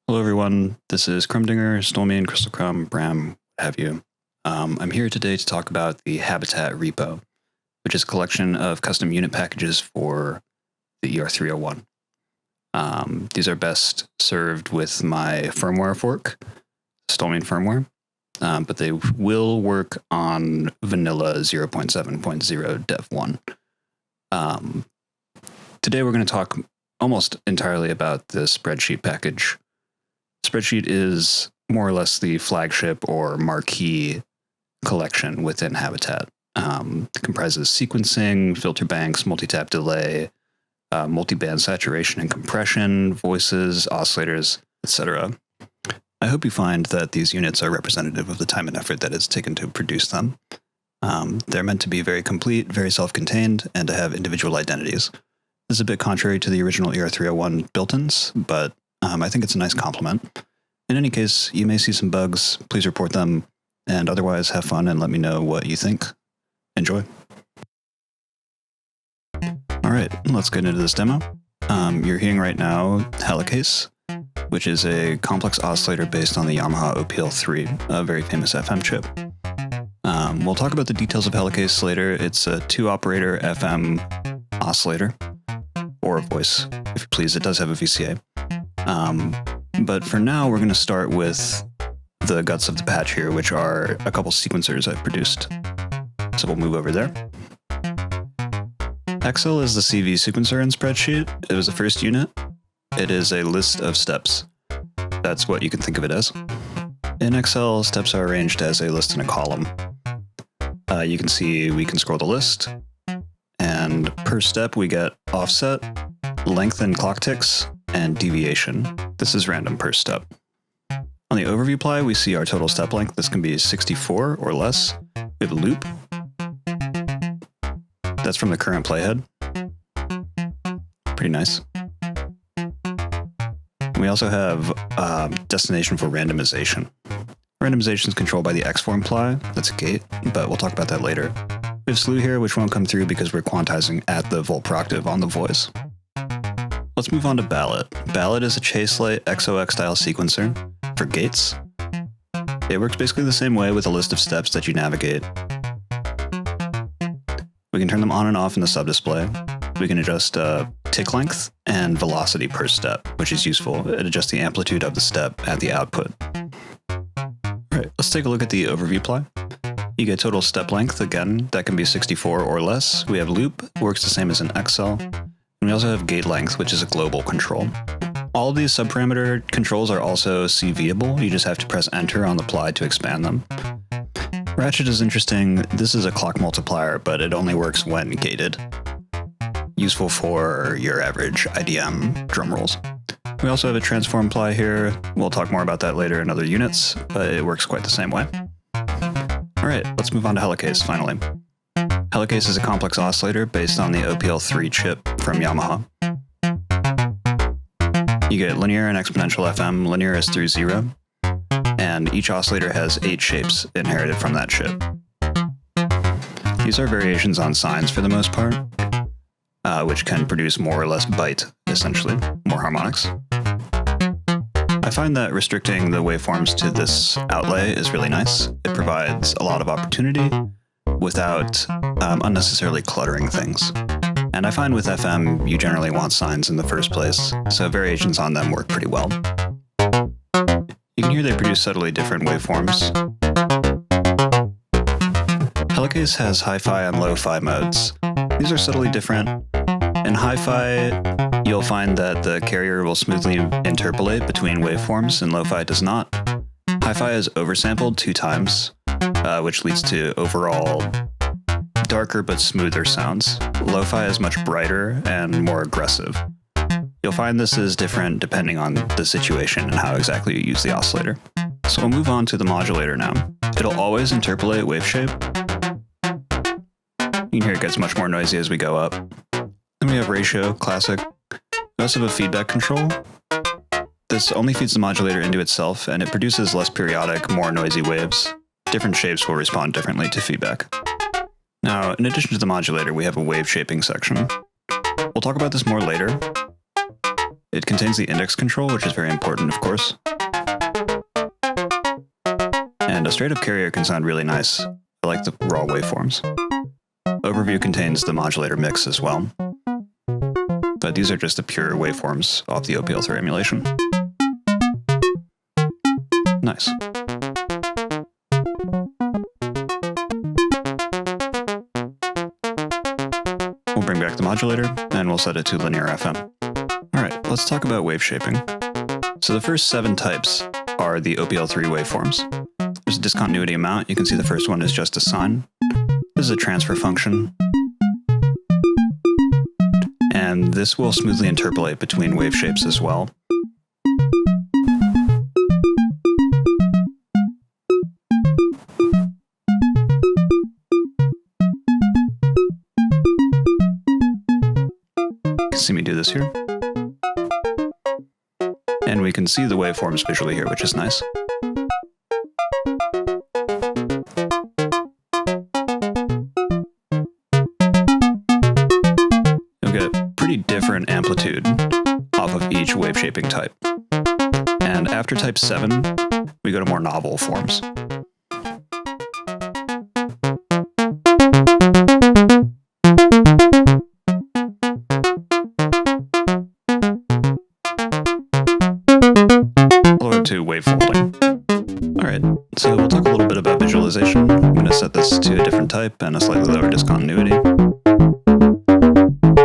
Hello everyone, this is Crumdinger, Stolmian, Crystal Crumb, Bram, what have you. I'm here today to talk about the Habitat repo, which is a collection of custom unit packages for the ER-301. These are best served with my firmware fork, Stolmian firmware, but they will work on vanilla 0.7.0 dev 1. Today we're going to talk almost entirely about the Spreadsheet package. Spreadsheet is more or less the flagship or marquee collection within Habitat. It comprises sequencing, filter banks, multi-tap delay, multi-band saturation and compression, voices, oscillators, etc. I hope you find that these units are representative of the time and effort that it's taken to produce them. They're meant to be very complete, very self-contained, and to have individual identities. This is a bit contrary to the original ER-301 built-ins, but I think it's a nice compliment. In any case, you may see some bugs. Please report them, and otherwise have fun and let me know what you think. Enjoy. All right, let's get into this demo. You're hearing right now helicase, which is a complex oscillator based on the Yamaha OPL3, a very famous FM chip. We'll talk about the details of helicase later. It's a 2-operator FM oscillator, or a voice, if you please. It does have a VCA. But for now, we're going to start with the guts of the patch here, which are a couple sequencers I've produced. So we'll move over there. Excel is the CV sequencer in Spreadsheet. It was the first unit. It is a list of steps. That's what you can think of it as. In Excel, steps are arranged as a list in a column. You can see we can scroll the list, and per step we get offset, length and clock ticks, and deviation. This is random per step. On the overview ply, we see our total step length. This can be 64 or less. We have a loop. That's from the current playhead. Pretty nice. We also have destination for randomization. Randomization is controlled by the Xform ply. That's a gate, but we'll talk about that later. We have slew here, which won't come through because we're quantizing at the volt proctive on the voice. Let's move on to ballot. Ballot is a Chase-Lite XOX style sequencer for gates. It works basically the same way with a list of steps that you navigate. We can turn them on and off in the sub-display. We can adjust tick length and velocity per step, which is useful. It adjusts the amplitude of the step at the output. All right, let's take a look at the overview ply. You get total step length, again, that can be 64 or less. We have loop, works the same as in Excel. And we also have gate length, which is a global control. All of these subparameter controls are also viewable. You just have to press enter on the ply to expand them. Ratchet is interesting. This is a clock multiplier, but it only works when gated. Useful for your average IDM drum rolls. We also have a transform ply here. We'll talk more about that later in other units, but it works quite the same way. All right, let's move on to helicase finally. Helicase is a complex oscillator based on the OPL3 chip from Yamaha. You get linear and exponential FM. Linear is through 0, and each oscillator has 8 shapes inherited from that chip. These are variations on sines for the most part, which can produce more or less bite, essentially, more harmonics. I find that restricting the waveforms to this outlay is really nice. It provides a lot of opportunity without unnecessarily cluttering things. And I find with FM, you generally want sines in the first place, so variations on them work pretty well. You can hear they produce subtly different waveforms. Helicase has hi-fi and lo-fi modes. These are subtly different. In hi-fi, you'll find that the carrier will smoothly interpolate between waveforms, and lo-fi does not. Hi-fi is oversampled 2 times, which leads to overall darker but smoother sounds. Lo-fi is much brighter and more aggressive. You'll find this is different depending on the situation and how exactly you use the oscillator. So we'll move on to the modulator now. It'll always interpolate wave shape. You can hear it gets much more noisy as we go up. Then we have ratio, classic. We also have a feedback control. This only feeds the modulator into itself, and it produces less periodic, more noisy waves. Different shapes will respond differently to feedback. Now, in addition to the modulator, we have a wave shaping section. We'll talk about this more later. It contains the index control, which is very important, of course. And a straight-up carrier can sound really nice. I like the raw waveforms. Overview contains the modulator mix as well. But these are just the pure waveforms off the OPL3 emulation. Nice. We'll bring back the modulator, and we'll set it to linear FM. Alright, let's talk about wave shaping. So the first 7 types are the OPL3 waveforms. There's a discontinuity amount. You can see the first one is just a sine. This is a transfer function. And this will smoothly interpolate between wave shapes as well. You can see me do this here. And we can see the waveforms visually here, which is nice. You'll get pretty different amplitude off of each wave shaping type. And after type 7, we go to more novel forms. To wave folding. Alright, so we'll talk a little bit about visualization. I'm going to set this to a different type and a slightly lower discontinuity.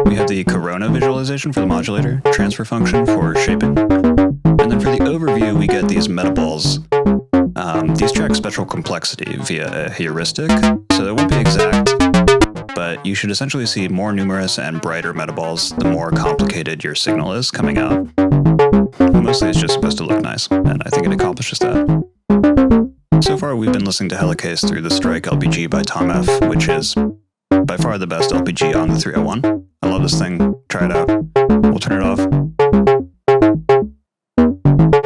We have the corona visualization for the modulator, transfer function for shaping, and then for the overview we get these metaballs. These track spectral complexity via a heuristic, so it won't be exact, but you should essentially see more numerous and brighter metaballs the more complicated your signal is coming out. Mostly it's just supposed to look nice, and I think it accomplishes that. So far we've been listening to Helicase through the Strike LPG by Tom F, which is by far the best LPG on the 301. I love this thing. Try it out. We'll turn it off.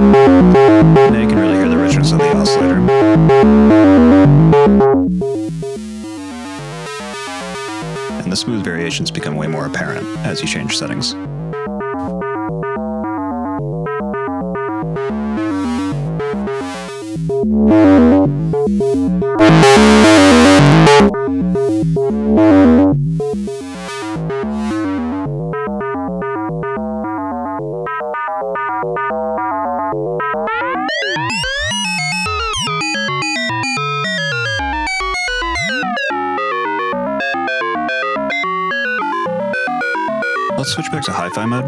Now you can really hear the richness of the oscillator. And the smooth variations become way more apparent as you change settings. Let's switch back to hi-fi mode.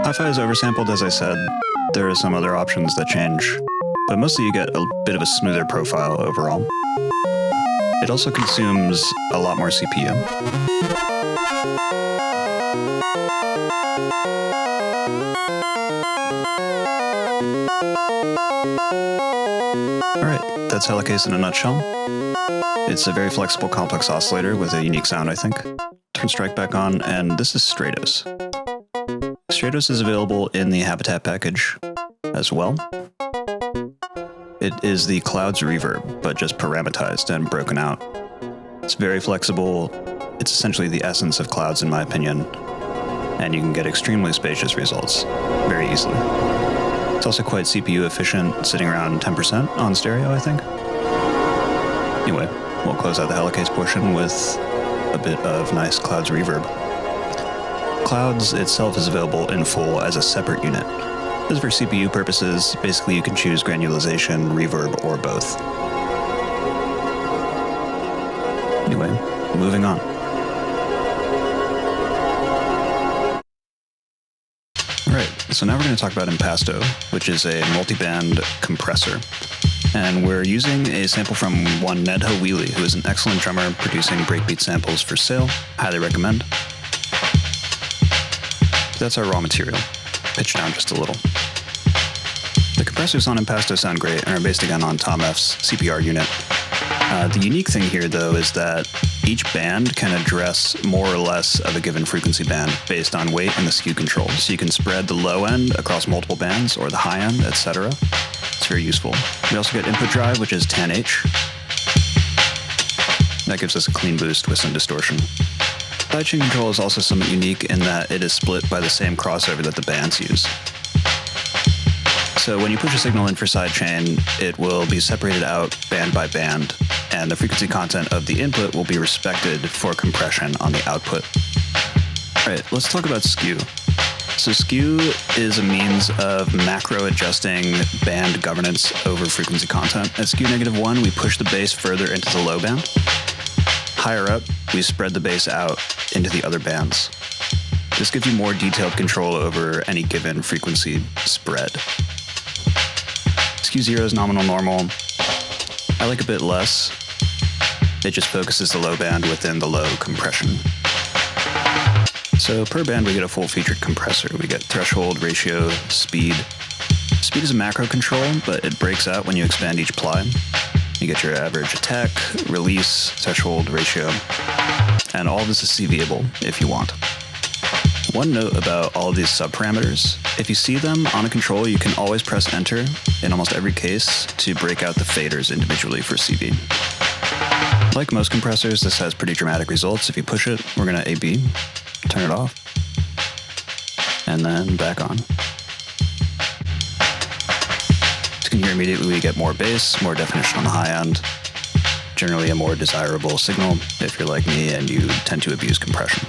Hi-fi is oversampled, as I said. There are some other options that change, but mostly you get a bit of a smoother profile overall. It also consumes a lot more CPU. Alright, that's Helicase in a nutshell. It's a very flexible, complex oscillator with a unique sound, I think. Turn Strike back on, and this is Stratos. Stratos is available in the Habitat package as well. It is the Cloud's reverb, but just parameterized and broken out. It's very flexible. It's essentially the essence of Clouds, in my opinion, and you can get extremely spacious results very easily. It's also quite CPU efficient, sitting around 10% on stereo, I think. Anyway, we'll close out the Helicase portion with a bit of nice Clouds reverb. Clouds itself is available in full as a separate unit. This is for CPU purposes. Basically, you can choose granulization, reverb, or both. Anyway, moving on. Alright, so now we're going to talk about impasto, which is a multi-band compressor. And we're using a sample from one Nedha Wheely, who is an excellent drummer producing breakbeat samples for sale. Highly recommend. That's our raw material. Pitch down just a little. The compressors on impasto sound great and are based again on Tom F's CPR unit. The unique thing here, though, is that each band can address more or less of a given frequency band based on weight and the skew control. So you can spread the low end across multiple bands or the high end, etc. It's very useful. We also get input drive, which is tan H. That gives us a clean boost with some distortion. Sidechain control is also somewhat unique in that it is split by the same crossover that the bands use. So when you push a signal in for sidechain, it will be separated out band by band, and the frequency content of the input will be respected for compression on the output. All right, let's talk about skew. So skew is a means of macro adjusting band governance over frequency content. At skew -1, we push the bass further into the low band. Higher up, we spread the bass out into the other bands. This gives you more detailed control over any given frequency spread. Skew 0 is nominal normal. I like a bit less. It just focuses the low band within the low compression. So per band, we get a full-featured compressor. We get threshold, ratio, speed. Speed is a macro control, but it breaks out when you expand each ply. You get your average attack, release, threshold, ratio, and all of this is viewable if you want. One note about all of these subparameters: if you see them on a control, you can always press enter in almost every case to break out the faders individually for CV. Like most compressors, this has pretty dramatic results. If you push it, we're going to AB, turn it off, and then back on. As you can hear immediately, we get more bass, more definition on the high end, generally a more desirable signal if you're like me and you tend to abuse compression.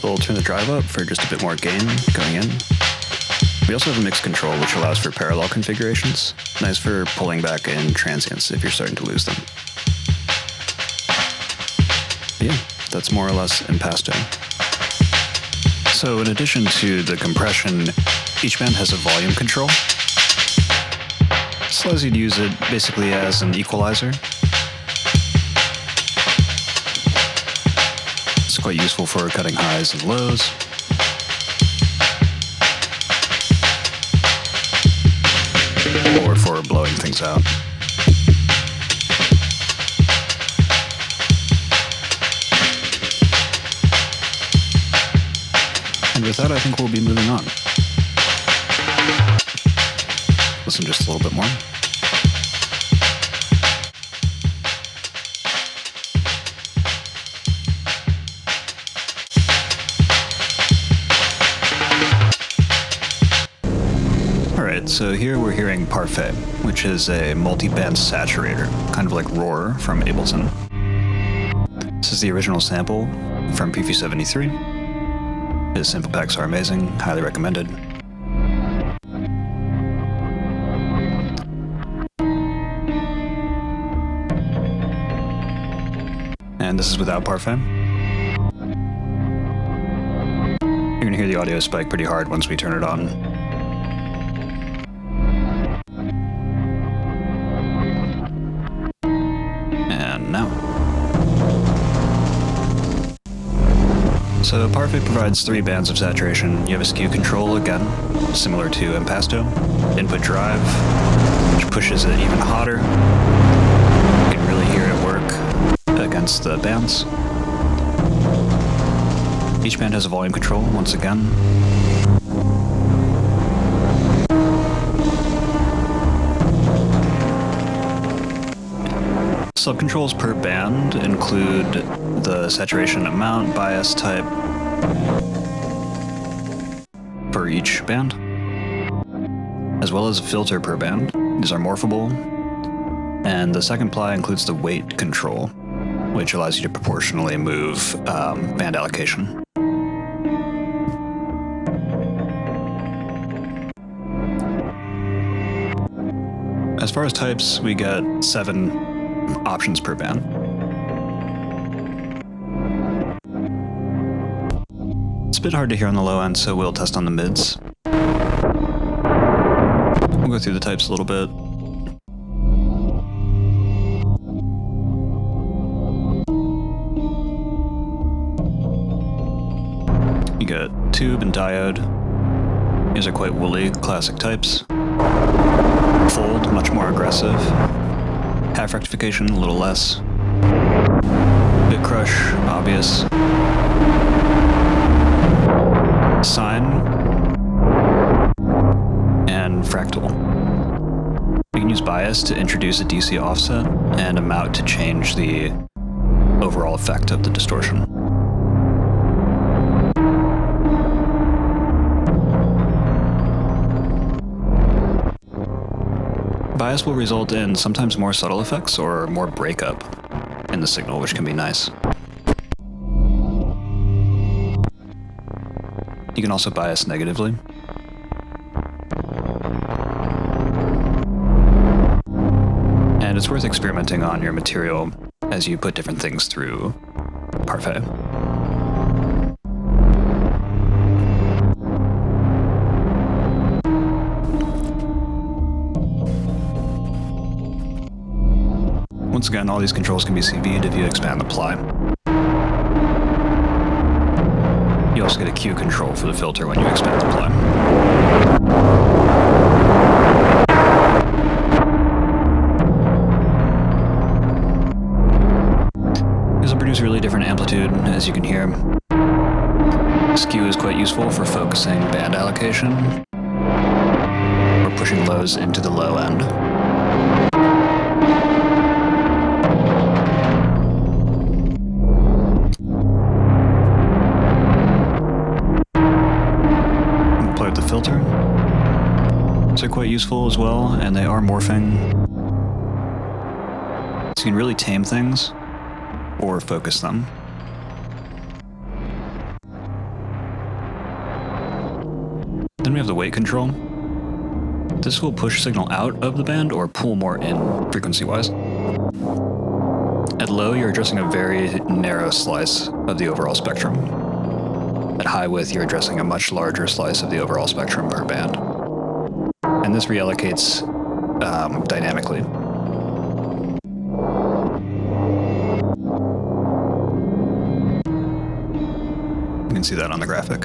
We'll turn the drive up for just a bit more gain going in. We also have a mix control, which allows for parallel configurations. Nice for pulling back in transients if you're starting to lose them. But yeah, that's more or less impasto. So in addition to the compression, each band has a volume control. This allows you to use it basically as an equalizer. It's quite useful for cutting highs and lows. Or for blowing things out. And with that, I think we'll be moving on. Listen just a little bit more. So here we're hearing Parfait, which is a multi-band saturator, kind of like Roar from Ableton. This is the original sample from Preview 73. His sample packs are amazing, highly recommended. And this is without Parfait. You're gonna hear the audio spike pretty hard once we turn it on. So Parfait provides 3 bands of saturation. You have a skew control, again, similar to impasto. Input drive, which pushes it even hotter. You can really hear it work against the bands. Each band has a volume control, once again. Subcontrols per band include the saturation amount, bias type for each band, as well as a filter per band. These are morphable. And the second ply includes the weight control, which allows you to proportionally move band allocation. As far as types, we get 7 options per band. It's a bit hard to hear on the low end, so we'll test on the mids. We'll go through the types a little bit. You got tube and diode. These are quite woolly, classic types. Fold, much more aggressive. Half rectification, a little less. Bit crush, obvious. Sine. And fractal. You can use bias to introduce a DC offset and a mount to change the overall effect of the distortion. Bias will result in sometimes more subtle effects or more breakup in the signal, which can be nice. You can also bias negatively. And it's worth experimenting on your material as you put different things through parfait. Once again, all these controls can be CV'd if you expand the ply. You also get a Q control for the filter when you expand the ply. This will produce really different amplitude, as you can hear. Skew is quite useful for focusing band allocation, or pushing lows into the low end. Filter. So they're quite useful as well, and they are morphing. So you can really tame things or focus them. Then we have the weight control. This will push signal out of the band or pull more in frequency-wise. At low, you're addressing a very narrow slice of the overall spectrum. At high width, you're addressing a much larger slice of the overall spectrum per band. And this reallocates dynamically. You can see that on the graphic.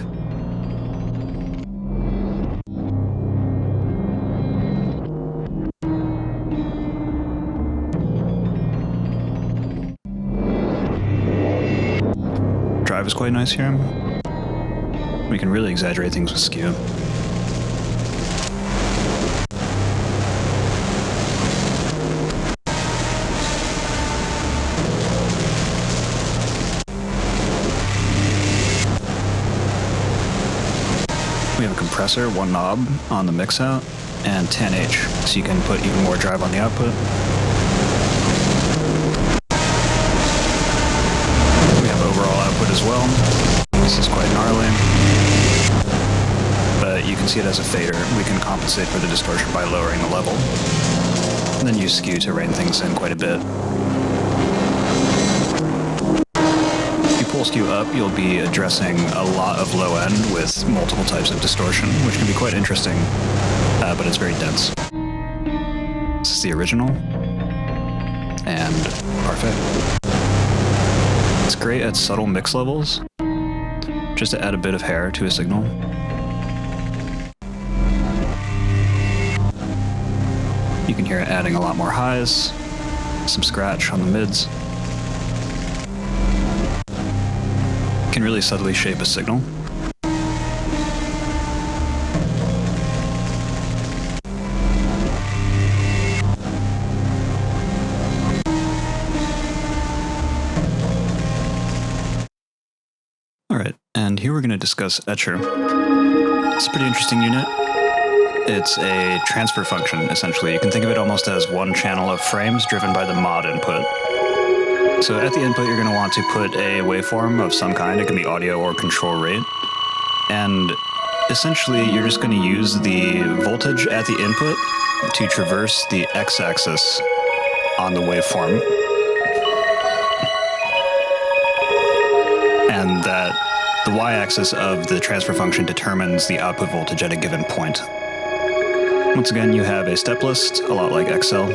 Drive is quite nice here. We can really exaggerate things with skew. We have a compressor, one knob on the mix out, and 10H, so you can put even more drive on the output. We have overall output as well. This is quite gnarly. But you can see it as a fader. We can compensate for the distortion by lowering the level. And then use skew to rein things in quite a bit. If you pull skew up, you'll be addressing a lot of low end with multiple types of distortion, which can be quite interesting, but it's very dense. This is the original, and parfait. It's great at subtle mix levels, just to add a bit of hair to a signal. You can hear it adding a lot more highs, some scratch on the mids. Can really subtly shape a signal. Alright, and here we're going to discuss etcher. It's a pretty interesting unit. It's a transfer function, essentially. You can think of it almost as one channel of frames driven by the mod input. So at the input, you're going to want to put a waveform of some kind. It can be audio or control rate. And essentially, you're just going to use the voltage at the input to traverse the x-axis on the waveform. And that the y-axis of the transfer function determines the output voltage at a given point. Once again, you have a step list, a lot like Excel.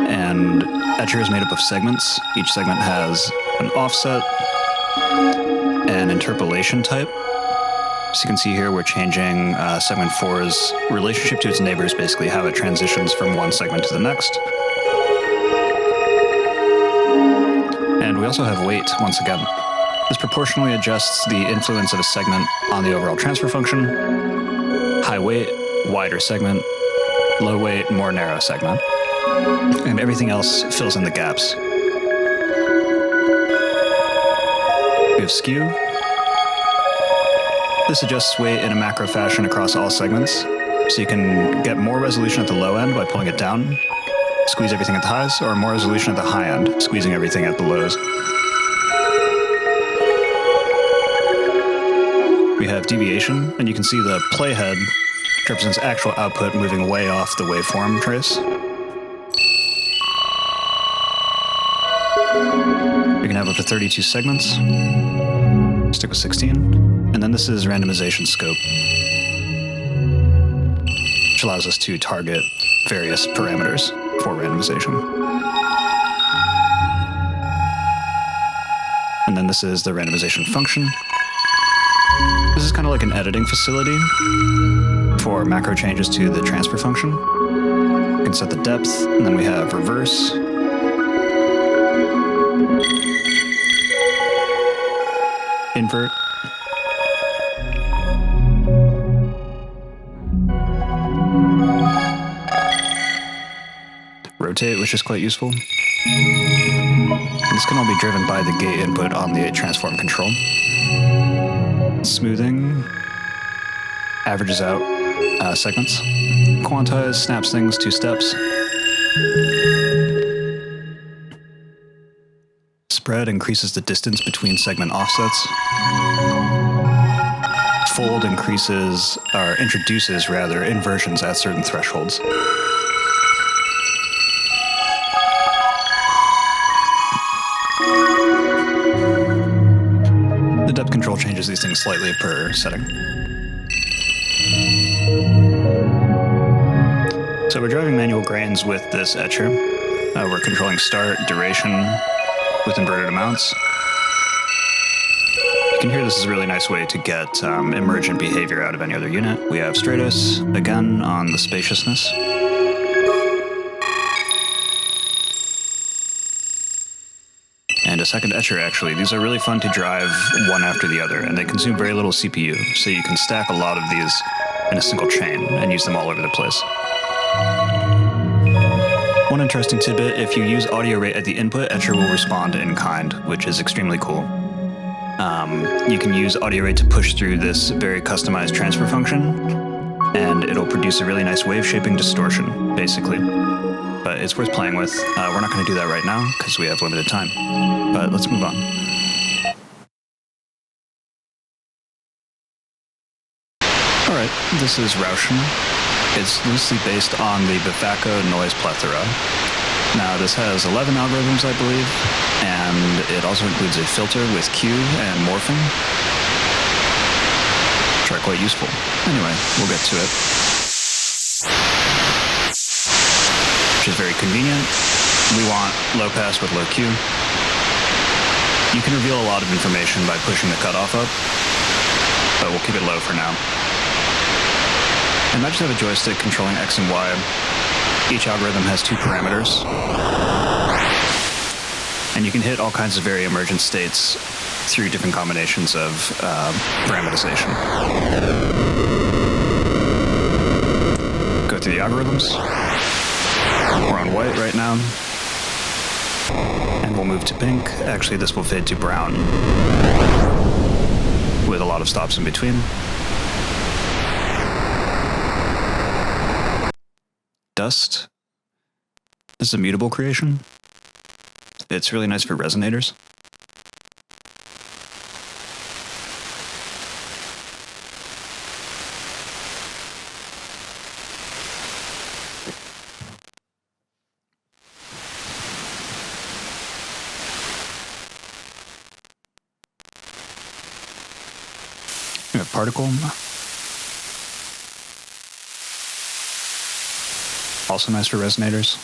And etcher is made up of segments. Each segment has an offset, an interpolation type. So you can see here we're changing segment 4's relationship to its neighbors, basically how it transitions from one segment to the next. And we also have weight, once again. This proportionally adjusts the influence of a segment on the overall transfer function. High weight, wider segment. Low weight, more narrow segment. And everything else fills in the gaps. We have skew. This adjusts weight in a macro fashion across all segments, so you can get more resolution at the low end by pulling it down, squeeze everything at the highs, or more resolution at the high end, squeezing everything at the lows. We have deviation, and you can see the playhead, which represents actual output moving way off the waveform trace. We can have up to 32 segments. Stick with 16. And then this is randomization scope, which allows us to target various parameters for randomization. And then this is the randomization function. This is kind of like an editing facility for macro changes to the transfer function. You can set the depth, and then we have reverse. Invert. Rotate, which is quite useful. This can all be driven by the gate input on the transform control. Smoothing averages out segments. Quantize snaps things 2 steps. Spread increases the distance between segment offsets. Fold introduces inversions at certain thresholds. The depth control changes these things slightly per setting. So we're driving manual grains with this etcher. We're controlling start, duration with inverted amounts. You can hear this is a really nice way to get emergent behavior out of any other unit. We have stratos, again, on the spaciousness. And a second etcher, actually. These are really fun to drive one after the other, and they consume very little CPU, so you can stack a lot of these in a single chain and use them all over the place. One interesting tidbit, if you use audio rate at the input, etcher will respond in kind, which is extremely cool. You can use audio rate to push through this very customized transfer function, and it'll produce a really nice wave shaping distortion, basically. But it's worth playing with. We're not going to do that right now, because we have limited time. But let's move on. Alright, this is rauschen. It's loosely based on the Biffaco noise plethora. Now, this has 11 algorithms, I believe, and it also includes a filter with Q and morphing, which are quite useful. Anyway, we'll get to it. Which is very convenient. We want low pass with low Q. You can reveal a lot of information by pushing the cutoff up, but we'll keep it low for now. And I just have a joystick controlling X and Y. Each algorithm has 2 parameters. And you can hit all kinds of very emergent states through different combinations of parameterization. Go through the algorithms. We're on white right now. And we'll move to pink. Actually, this will fade to brown with a lot of stops in between. Dust. This is a mutable creation. It's really nice for resonators. We have particle. Also nice for resonators.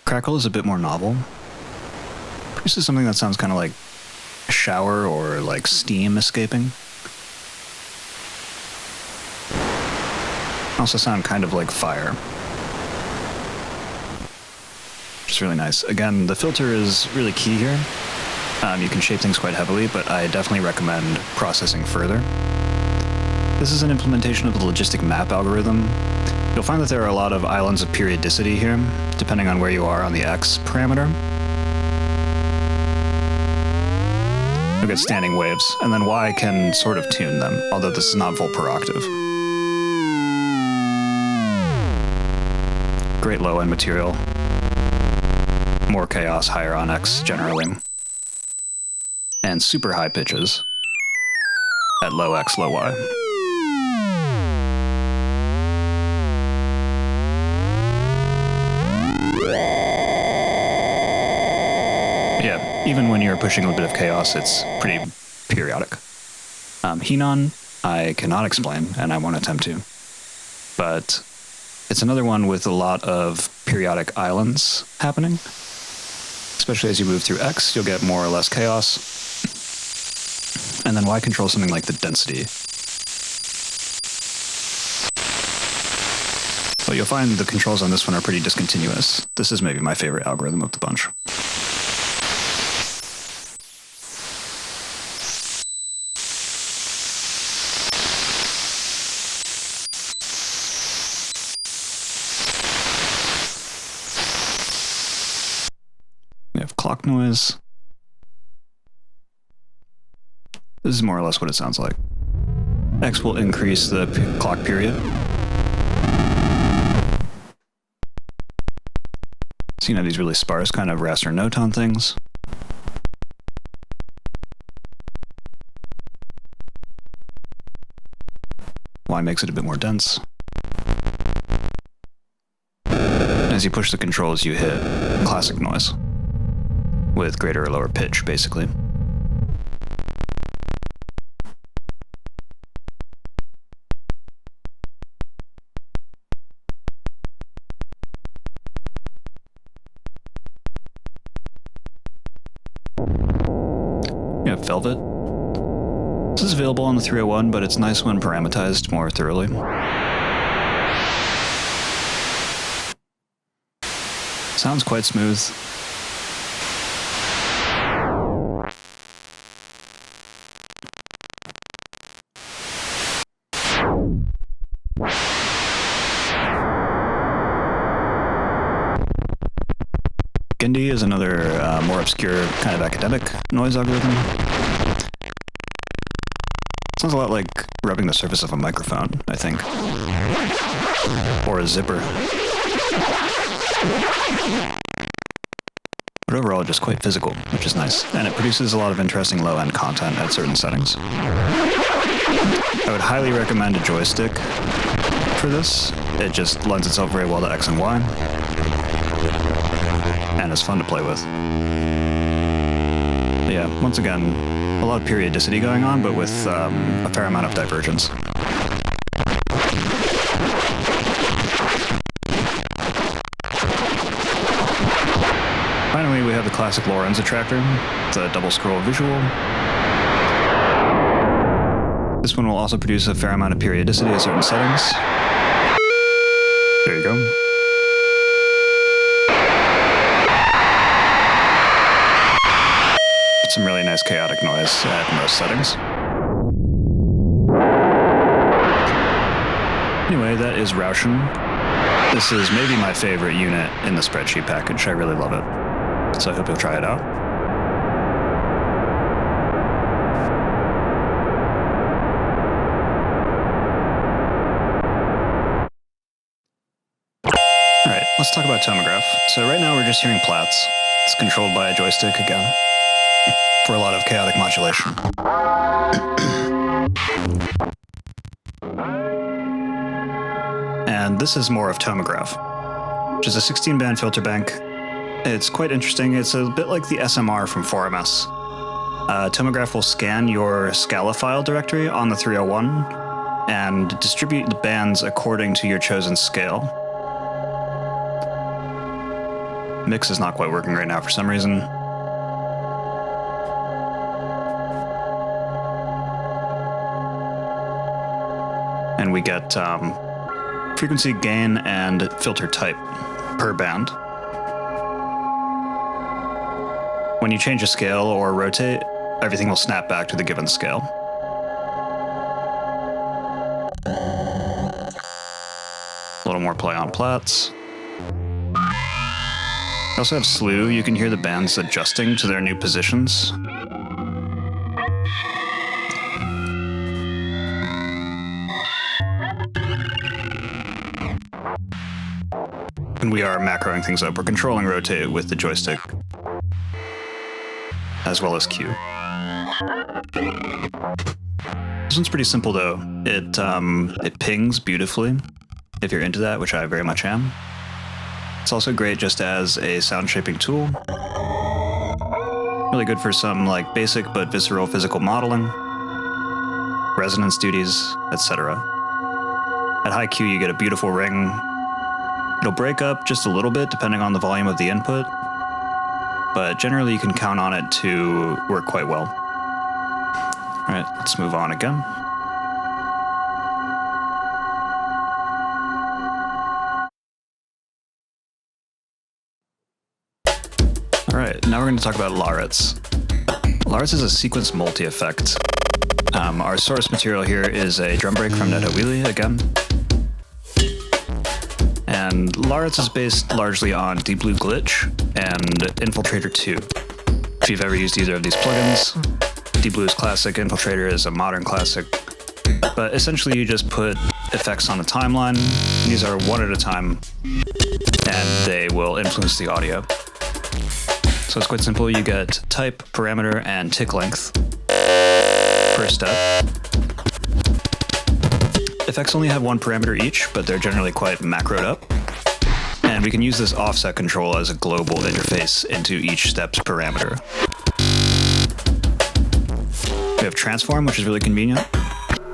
Crackle is a bit more novel. Produces something that sounds kind of like a shower or like steam escaping. Also sound kind of like fire. Which is really nice. Again, the filter is really key here. You can shape things quite heavily, but I definitely recommend processing further. This is an implementation of the logistic map algorithm. You'll find that there are a lot of islands of periodicity here, depending on where you are on the X parameter. You'll get standing waves, and then Y can sort of tune them, although this is not full per octave. Great low-end material. More chaos higher on X generally. And super high pitches at low X, low Y. Yeah, even when you're pushing a bit of chaos, it's pretty periodic. Henon, I cannot explain, and I won't attempt to. But it's another one with a lot of periodic islands happening. Especially as you move through X, you'll get more or less chaos. And then Y controls something like the density. But you'll find the controls on this one are pretty discontinuous. This is maybe my favorite algorithm of the bunch. We have clock noise. This is more or less what it sounds like. X will increase the clock period. So you have these really sparse kind of raster note-on things. Y makes it a bit more dense. As you push the controls, you hit classic noise with greater or lower pitch, basically. You have Velvet. This is available on the 301, but it's nice when parameterized more thoroughly. Sounds quite smooth. Gindi is another more obscure kind of academic noise algorithm. Sounds a lot like rubbing the surface of a microphone, I think. Or a zipper. But overall, just quite physical, which is nice. And it produces a lot of interesting low-end content at certain settings. I would highly recommend a joystick for this. It just lends itself very well to X and Y. And it's fun to play with. But yeah, once again, a lot of periodicity going on, but with a fair amount of divergence. Finally, we have the classic Lorenz attractor, the double scroll visual. This one will also produce a fair amount of periodicity at certain settings. There you go. Some really nice chaotic noise at most settings. Anyway, that is Rauschen. This is maybe my favorite unit in the Spreadsheet package. I really love it. So I hope you'll try it out. Alright, let's talk about tomograph. So right now we're just hearing plats. It's controlled by a joystick again, for a lot of chaotic modulation. And this is more of tomograph, which is a 16-band filter bank. It's quite interesting. It's a bit like the SMR from 4MS. Tomograph will scan your Scala file directory on the 301 and distribute the bands according to your chosen scale. Mix is not quite working right now for some reason. And we get frequency, gain, and filter type per band. When you change a scale or rotate, everything will snap back to the given scale. A little more play on plats. We also have slew. You can hear the bands adjusting to their new positions. And we are macroing things up. We're controlling rotate with the joystick, as well as Q. This one's pretty simple though. It pings beautifully, if you're into that, which I very much am. It's also great just as a sound shaping tool. Really good for some like basic but visceral physical modeling, resonance duties, etc. At high Q you get a beautiful ring. It'll break up just a little bit depending on the volume of the input, but generally you can count on it to work quite well. All right, let's move on again. All right, now we're going to talk about larets. Larets is a sequence multi-effect. Our source material here is a drum break from NetHawili again. And larets is based largely on Deep Blue Glitch and Infiltrator 2. If you've ever used either of these plugins, Deep Blue is classic, Infiltrator is a modern classic. But essentially you just put effects on a timeline. These are one at a time, and they will influence the audio. So it's quite simple. You get type, parameter, and tick length per step. Effects only have one parameter each, but they're generally quite macroed up. And we can use this offset control as a global interface into each step's parameter. We have transform, which is really convenient.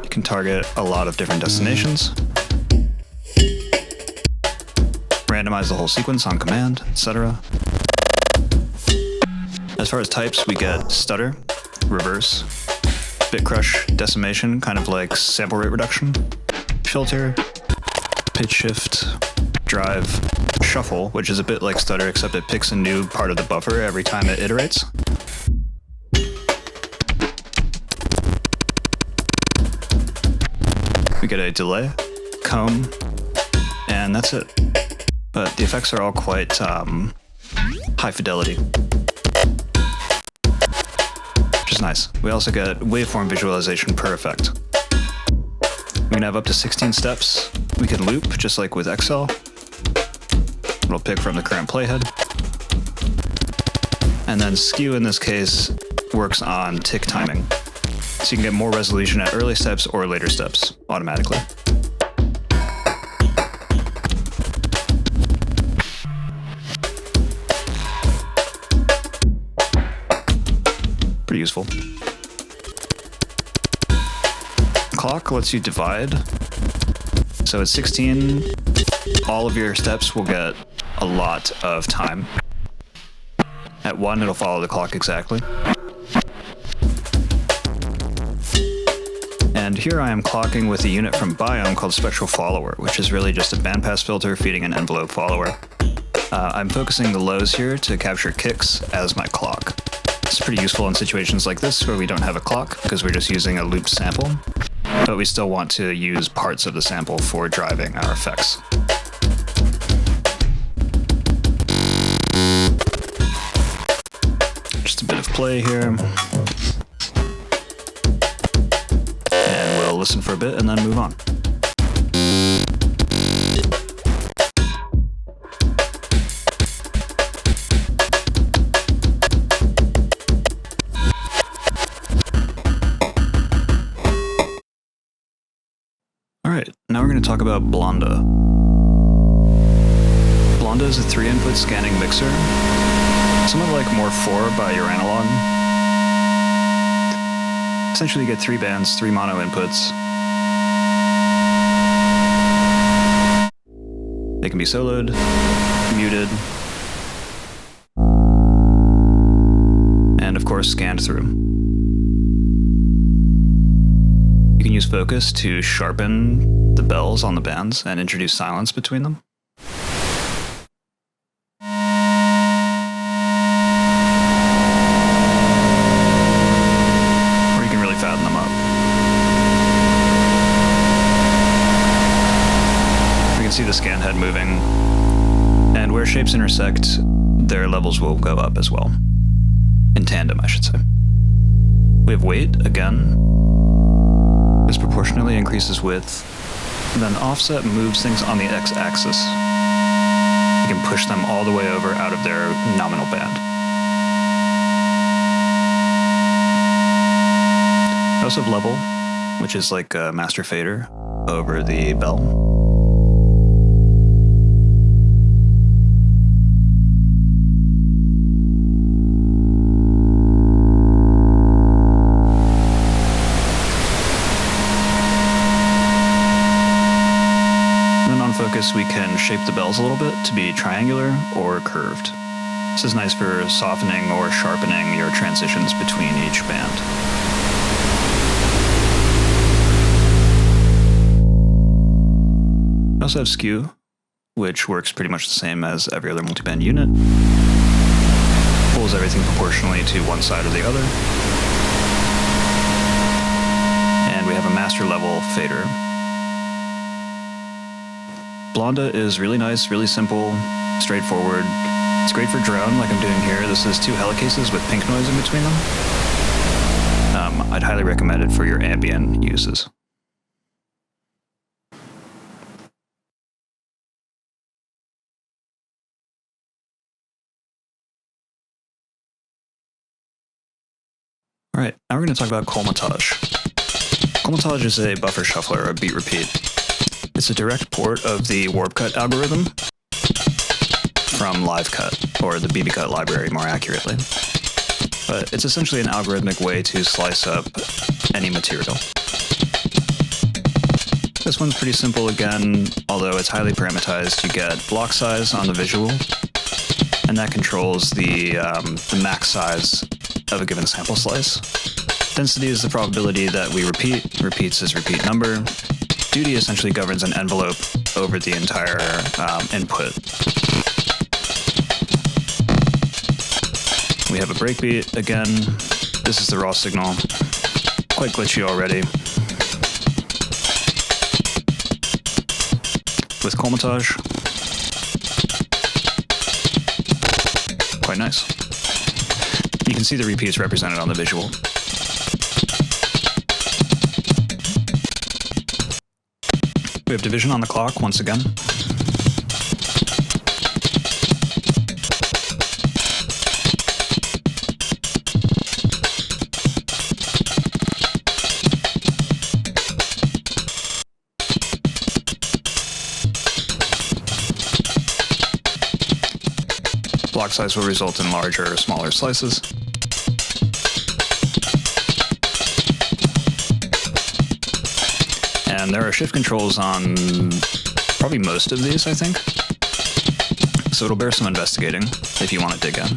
You can target a lot of different destinations. Randomize the whole sequence on command, etc. As far as types, we get stutter, reverse, bit crush, decimation, kind of like sample rate reduction, filter, pitch shift, drive, shuffle, which is a bit like stutter except it picks a new part of the buffer every time it iterates. We get a delay, comb, and that's it. But the effects are all quite high fidelity, which is nice. We also get waveform visualization per effect. We can have up to 16 steps. We can loop, just like with XL. It'll pick from the current playhead. And then skew, in this case, works on tick timing. So you can get more resolution at early steps or later steps automatically. Pretty useful. Clock lets you divide. So at 16, all of your steps will get a lot of time. At 1, it'll follow the clock exactly. And here I am clocking with a unit from Biome called Spectral Follower, which is really just a bandpass filter feeding an envelope follower. I'm focusing the lows here to capture kicks as my clock. It's pretty useful in situations like this where we don't have a clock because we're just using a loop sample, but we still want to use parts of the sample for driving our effects. Just a bit of play here. And we'll listen for a bit and then move on. Alright, now we're going to talk about Blanda. Blanda is a 3-input scanning mixer, somewhat like More 4 by your analog. Essentially you get 3 bands, 3 mono inputs. They can be soloed, muted, and of course scanned through. You can use focus to sharpen the bells on the bands and introduce silence between them. can see the scan head moving, and where shapes intersect, their levels will go up as well. In tandem, I should say. We have weight, again. This proportionally increases width. Then offset moves things on the x-axis. You can push them all the way over out of their nominal band. We also have level, which is like a master fader over the bell. Focus, we can shape the bells a little bit to be triangular or curved. This is nice for softening or sharpening your transitions between each band. I also have skew, which works pretty much the same as every other multiband unit. Pulls everything proportionally to one side or the other. And we have a master level fader. Blanda is really nice, really simple, straightforward. It's great for drone, like I'm doing here. This is 2 helicases with pink noise in between them. I'd highly recommend it for your ambient uses. All right, now we're going to talk about colmatage. Colmatage is a buffer shuffler, or a beat repeat. It's a direct port of the warp cut algorithm from live cut, or the BB cut library more accurately. But it's essentially an algorithmic way to slice up any material. This one's pretty simple again, although it's highly parameterized. You get block size on the visual, and that controls the max size of a given sample slice. Density is the probability that we repeat. Repeats is repeat number. Duty essentially governs an envelope over the entire input. We have a breakbeat again. This is the raw signal. Quite glitchy already. With colmatage, quite nice. You can see the repeats represented on the visual. We have division on the clock once again. Block size will result in larger or smaller slices. And there are shift controls on probably most of these, I think. So it'll bear some investigating if you want to dig in.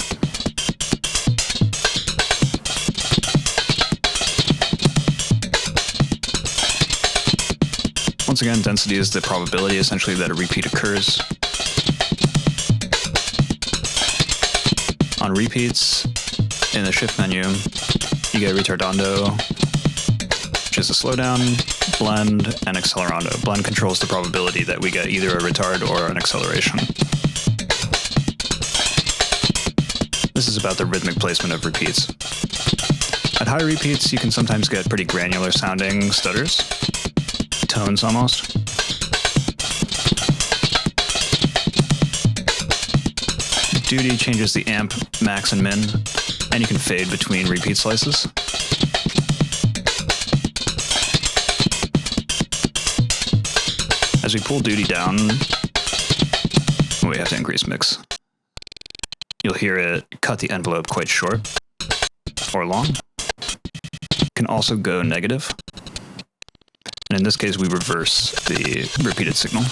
Once again, density is the probability, essentially, that a repeat occurs. On repeats, in the shift menu, you get retardando, which is a slowdown, blend, and accelerando. Blend controls the probability that we get either a retard or an acceleration. This is about the rhythmic placement of repeats. At high repeats, you can sometimes get pretty granular sounding stutters, tones almost. Duty changes the amp, max, and min, and you can fade between repeat slices. As we pull duty down, we have to increase mix. You'll hear it cut the envelope quite short or long. It can also go negative. And in this case, we reverse the repeated signal.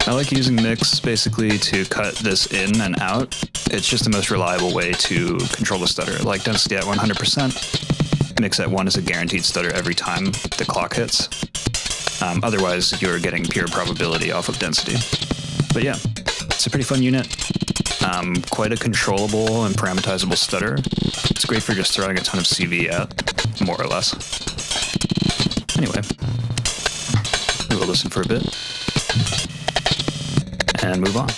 I like using mix basically to cut this in and out. It's just the most reliable way to control the stutter. Like density at 100%, mix at 1 is a guaranteed stutter every time the clock hits. Otherwise, you're getting pure probability off of density. But yeah, it's a pretty fun unit. Quite a controllable and parameterizable stutter. It's great for just throwing a ton of CV at, more or less. Anyway, we will listen for a bit and move on.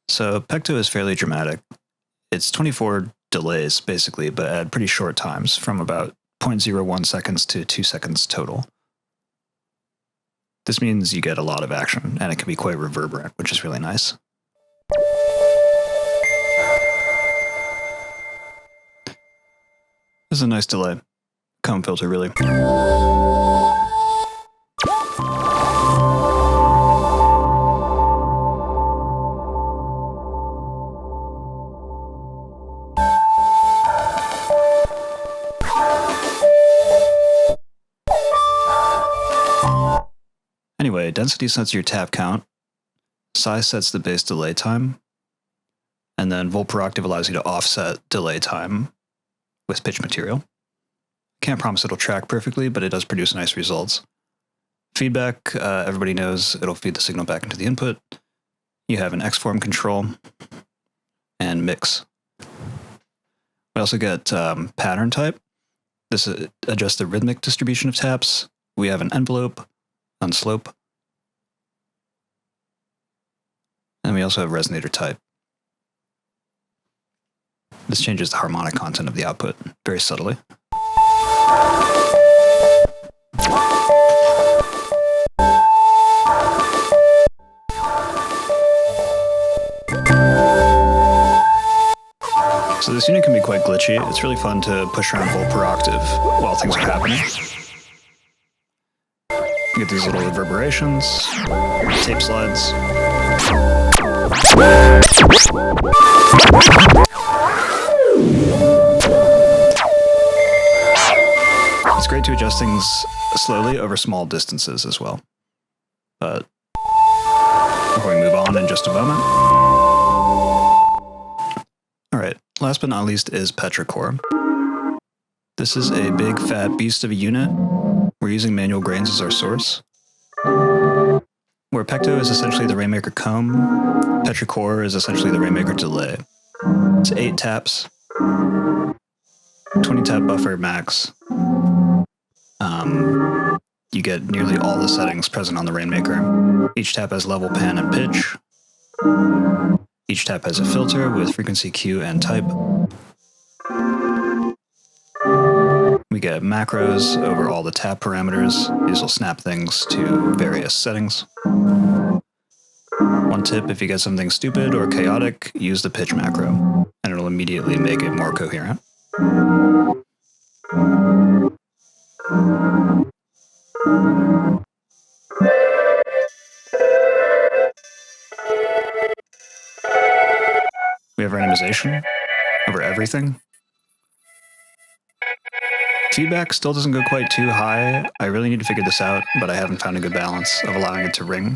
So pecto is fairly dramatic. It's 24 delays, basically, but at pretty short times, from about 0.01 seconds to 2 seconds total. This means you get a lot of action, and it can be quite reverberant, which is really nice. This is a nice delay. Comb filter, really. Anyway, density sets your tap count, size sets the base delay time, and then volt per octave allows you to offset delay time with pitch material. Can't promise it'll track perfectly, but it does produce nice results. Feedback, everybody knows it'll feed the signal back into the input. You have an X-form control and mix. We also get pattern type. This adjusts the rhythmic distribution of taps. We have an envelope, on slope. And we also have resonator type. This changes the harmonic content of the output very subtly. So this unit can be quite glitchy. It's really fun to push around volt per octave while things are happening. You get these little reverberations, tape slides. It's great to adjust things slowly over small distances as well. But before we move on in just a moment. Alright, last but not least is petrichor. This is a big fat beast of a unit. We're using manual grains as our source. Where pecto is essentially the Rainmaker comb, petrichor is essentially the Rainmaker delay. It's 8 taps, 20 tap buffer max. You get nearly all the settings present on the Rainmaker. Each tap has level, pan, and pitch. Each tap has a filter with frequency, Q, and type. We get macros over all the tap parameters. These will snap things to various settings. One tip, if you get something stupid or chaotic, use the pitch macro, and it'll immediately make it more coherent. We have randomization over everything. Feedback still doesn't go quite too high. I really need to figure this out, but I haven't found a good balance of allowing it to ring.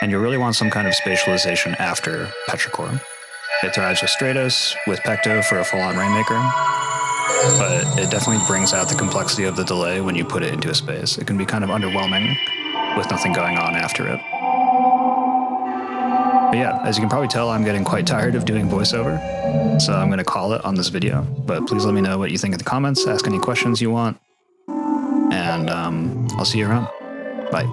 And you'll really want some kind of spatialization after petrichor. It thrives with stratos, with pecto for a full-on Rainmaker, but it definitely brings out the complexity of the delay when you put it into a space. It can be kind of underwhelming with nothing going on after it. But yeah, as you can probably tell, I'm getting quite tired of doing voiceover, so I'm going to call it on this video. But please let me know what you think in the comments, ask any questions you want, and I'll see you around. Bye.